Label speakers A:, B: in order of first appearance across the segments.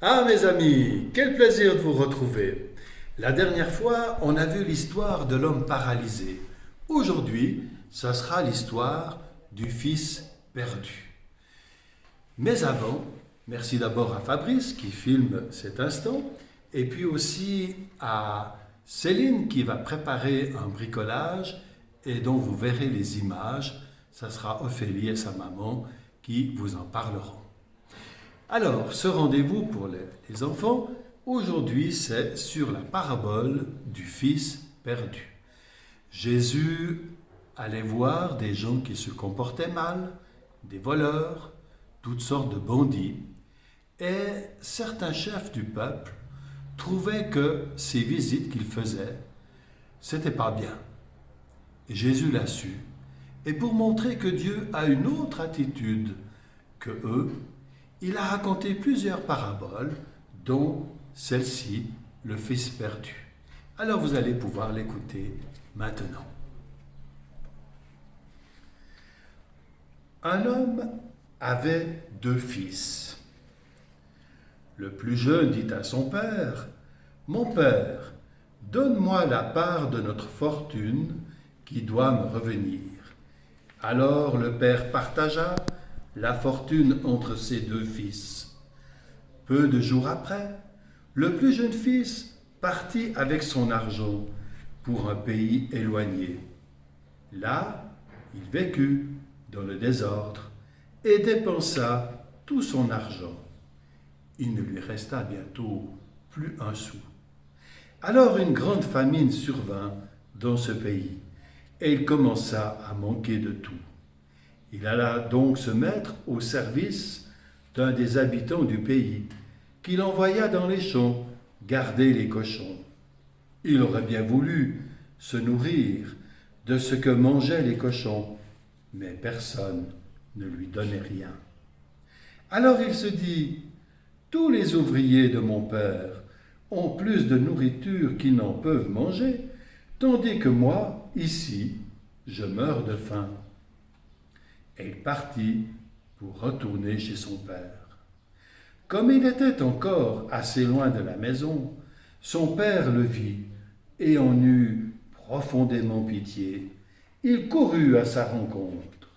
A: Ah mes amis, quel plaisir de vous retrouver. La dernière fois, on a vu l'histoire de l'homme paralysé. Aujourd'hui, ça sera l'histoire du fils perdu. Mais avant, merci d'abord à Fabrice qui filme cet instant, et puis aussi à Céline qui va préparer un bricolage et dont vous verrez les images. Ça sera Ophélie et sa maman qui vous en parleront. Alors, ce rendez-vous pour les enfants, aujourd'hui, c'est sur la parabole du Fils perdu. Jésus allait voir des gens qui se comportaient mal, des voleurs, toutes sortes de bandits, et certains chefs du peuple trouvaient que ces visites qu'il faisait, c'était pas bien. Et Jésus l'a su. Et pour montrer que Dieu a une autre attitude que eux, il a raconté plusieurs paraboles, dont celle-ci, le Fils perdu. Alors vous allez pouvoir l'écouter maintenant. Un homme avait deux fils. Le plus jeune dit à son père, mon père, donne-moi la part de notre fortune qui doit me revenir. Alors le père partagea la fortune entre ses deux fils. Peu de jours après, le plus jeune fils partit avec son argent pour un pays éloigné. Là, il vécut dans le désordre et dépensa tout son argent. Il ne lui resta bientôt plus un sou. Alors une grande famine survint dans ce pays et il commença à manquer de tout. Il alla donc se mettre au service d'un des habitants du pays, qu'il envoya dans les champs garder les cochons. Il aurait bien voulu se nourrir de ce que mangeaient les cochons, mais personne ne lui donnait rien. Alors il se dit, tous les ouvriers de mon père ont plus de nourriture qu'ils n'en peuvent manger, tandis que moi, ici, je meurs de faim. Et il partit pour retourner chez son père. Comme il était encore assez loin de la maison, son père le vit et en eut profondément pitié. Il courut à sa rencontre.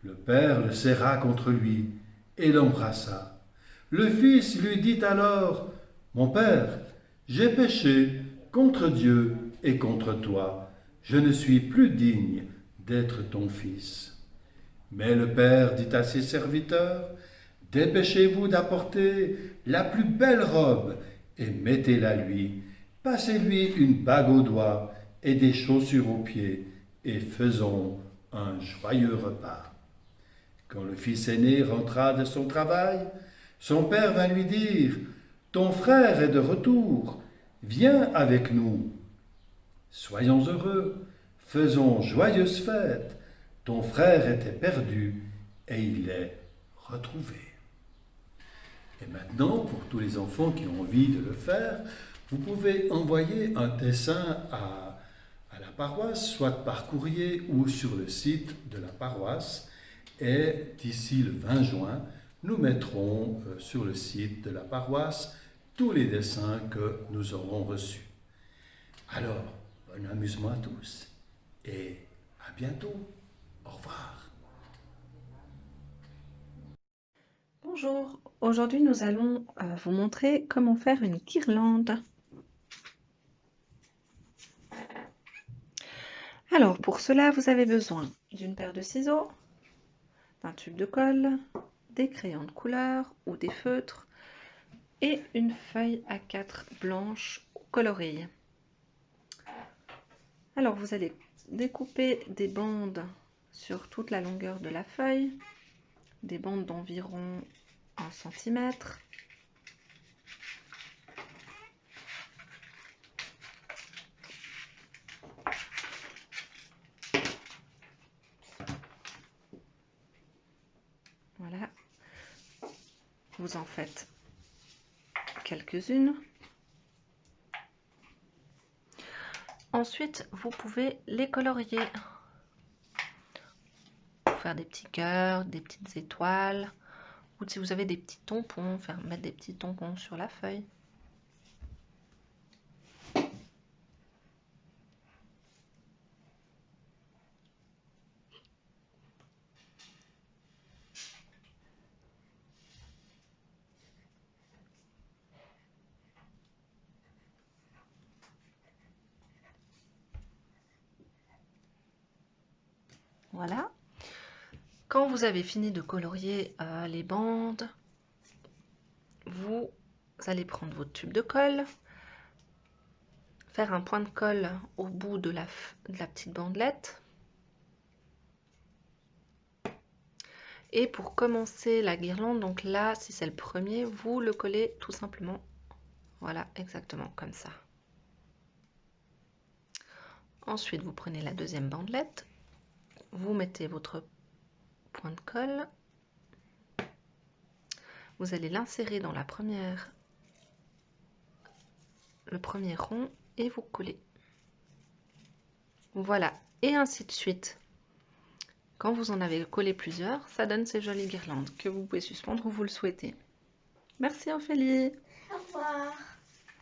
A: Le père le serra contre lui et l'embrassa. Le fils lui dit alors, mon père, j'ai péché contre Dieu et contre toi. Je ne suis plus digne d'être ton fils. Mais le père dit à ses serviteurs, dépêchez-vous d'apporter la plus belle robe et mettez-la lui. Passez-lui une bague au doigt et des chaussures aux pieds et faisons un joyeux repas. Quand le fils aîné rentra de son travail, son père vint lui dire, ton frère est de retour, viens avec nous. Soyons heureux, faisons joyeuse fête. Ton frère était perdu et il est retrouvé. Et maintenant, pour tous les enfants qui ont envie de le faire, vous pouvez envoyer un dessin à la paroisse, soit par courrier ou sur le site de la paroisse. Et d'ici le 20 juin, nous mettrons sur le site de la paroisse tous les dessins que nous aurons reçus. Alors, bon amusement à tous et à bientôt. Au revoir.
B: Bonjour, aujourd'hui nous allons vous montrer comment faire une guirlande. Alors pour cela vous avez besoin d'une paire de ciseaux, d'un tube de colle, des crayons de couleur ou des feutres et une feuille A4 blanche colorée. Alors vous allez découper des bandes sur toute la longueur de la feuille, des bandes d'environ 1 cm. Voilà, vous en faites quelques-unes. Ensuite, vous pouvez les colorier pour faire des petits cœurs, des petites étoiles Ou si vous avez des petits tampons, mettre des petits tampons sur la feuille. Voilà. Quand vous avez fini de colorier les bandes, vous allez prendre votre tube de colle, faire un point de colle au bout de la petite bandelette. Et pour commencer la guirlande, donc là, si c'est le premier, vous le collez tout simplement. Voilà, exactement comme ça. Ensuite, vous prenez la deuxième bandelette, vous mettez votre point de colle, vous allez l'insérer dans le premier rond et vous collez. Voilà, et ainsi de suite. Quand vous en avez collé plusieurs, ça donne ces jolies guirlandes que vous pouvez suspendre où vous le souhaitez. Merci Ophélie.
C: Au revoir.